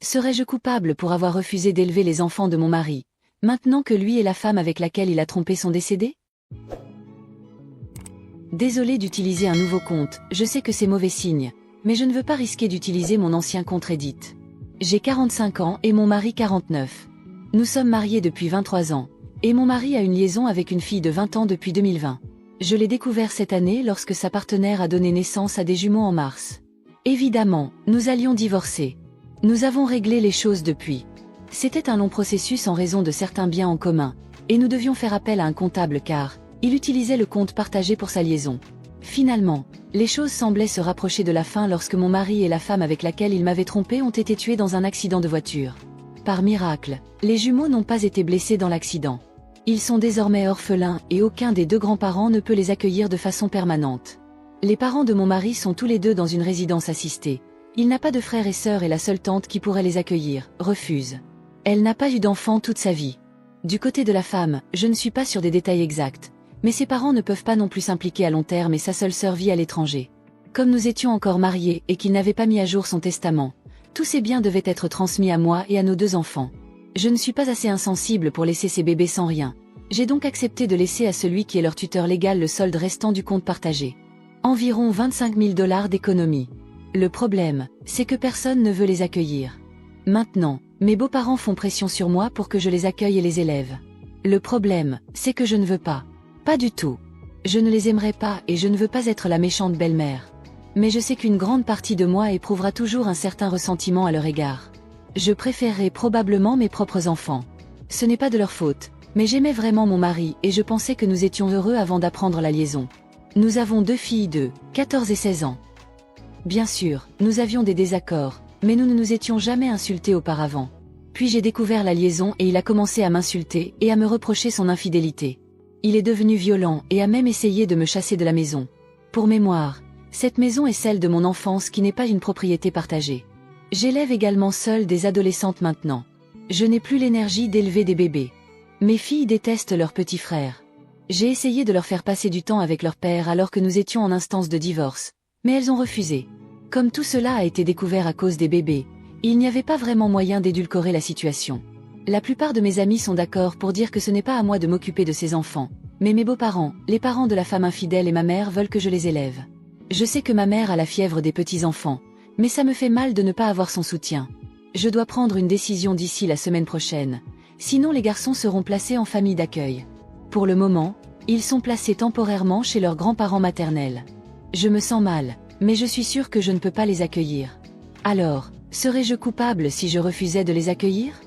Serais-je coupable pour avoir refusé d'élever les enfants de mon mari, maintenant que lui et la femme avec laquelle il a trompé sont décédés? Désolé d'utiliser un nouveau compte, je sais que c'est mauvais signe, mais je ne veux pas risquer d'utiliser mon ancien compte Reddit. J'ai 45 ans et mon mari 49. Nous sommes mariés depuis 23 ans, et mon mari a une liaison avec une fille de 20 ans depuis 2020. Je l'ai découvert cette année lorsque sa partenaire a donné naissance à des jumeaux en mars. Évidemment, nous allions divorcer. Nous avons réglé les choses depuis. C'était un long processus en raison de certains biens en commun, et nous devions faire appel à un comptable car il utilisait le compte partagé pour sa liaison. Finalement, les choses semblaient se rapprocher de la fin lorsque mon mari et la femme avec laquelle il m'avait trompé ont été tués dans un accident de voiture. Par miracle, les jumeaux n'ont pas été blessés dans l'accident. Ils sont désormais orphelins et aucun des deux grands-parents ne peut les accueillir de façon permanente. Les parents de mon mari sont tous les deux dans une résidence assistée. Il n'a pas de frères et sœurs et la seule tante qui pourrait les accueillir refuse. Elle n'a pas eu d'enfant toute sa vie. Du côté de la femme, je ne suis pas sur des détails exacts, mais ses parents ne peuvent pas non plus s'impliquer à long terme et sa seule sœur vit à l'étranger. Comme nous étions encore mariés et qu'il n'avait pas mis à jour son testament, tous ses biens devaient être transmis à moi et à nos deux enfants. Je ne suis pas assez insensible pour laisser ces bébés sans rien. J'ai donc accepté de laisser à celui qui est leur tuteur légal le solde restant du compte partagé. Environ 25 000 $ d'économie. Le problème, c'est que personne ne veut les accueillir. Maintenant, mes beaux-parents font pression sur moi pour que je les accueille et les élève. Le problème, c'est que je ne veux pas. Pas du tout. Je ne les aimerai pas et je ne veux pas être la méchante belle-mère. Mais je sais qu'une grande partie de moi éprouvera toujours un certain ressentiment à leur égard. Je préférerais probablement mes propres enfants. Ce n'est pas de leur faute, mais j'aimais vraiment mon mari et je pensais que nous étions heureux avant d'apprendre la liaison. Nous avons deux filles de 14 et 16 ans. Bien sûr, nous avions des désaccords, mais nous ne nous étions jamais insultés auparavant. Puis j'ai découvert la liaison et il a commencé à m'insulter et à me reprocher son infidélité. Il est devenu violent et a même essayé de me chasser de la maison. Pour mémoire, cette maison est celle de mon enfance qui n'est pas une propriété partagée. J'élève également seule des adolescentes maintenant. Je n'ai plus l'énergie d'élever des bébés. Mes filles détestent leurs petits frères. J'ai essayé de leur faire passer du temps avec leur père alors que nous étions en instance de divorce, mais elles ont refusé. Comme tout cela a été découvert à cause des bébés, il n'y avait pas vraiment moyen d'édulcorer la situation. La plupart de mes amis sont d'accord pour dire que ce n'est pas à moi de m'occuper de ces enfants, mais mes beaux-parents, les parents de la femme infidèle et ma mère veulent que je les élève. Je sais que ma mère a la fièvre des petits-enfants, mais ça me fait mal de ne pas avoir son soutien. Je dois prendre une décision d'ici la semaine prochaine, sinon les garçons seront placés en famille d'accueil. Pour le moment, ils sont placés temporairement chez leurs grands-parents maternels. Je me sens mal, mais je suis sûre que je ne peux pas les accueillir. Alors, serais-je coupable si je refusais de les accueillir ?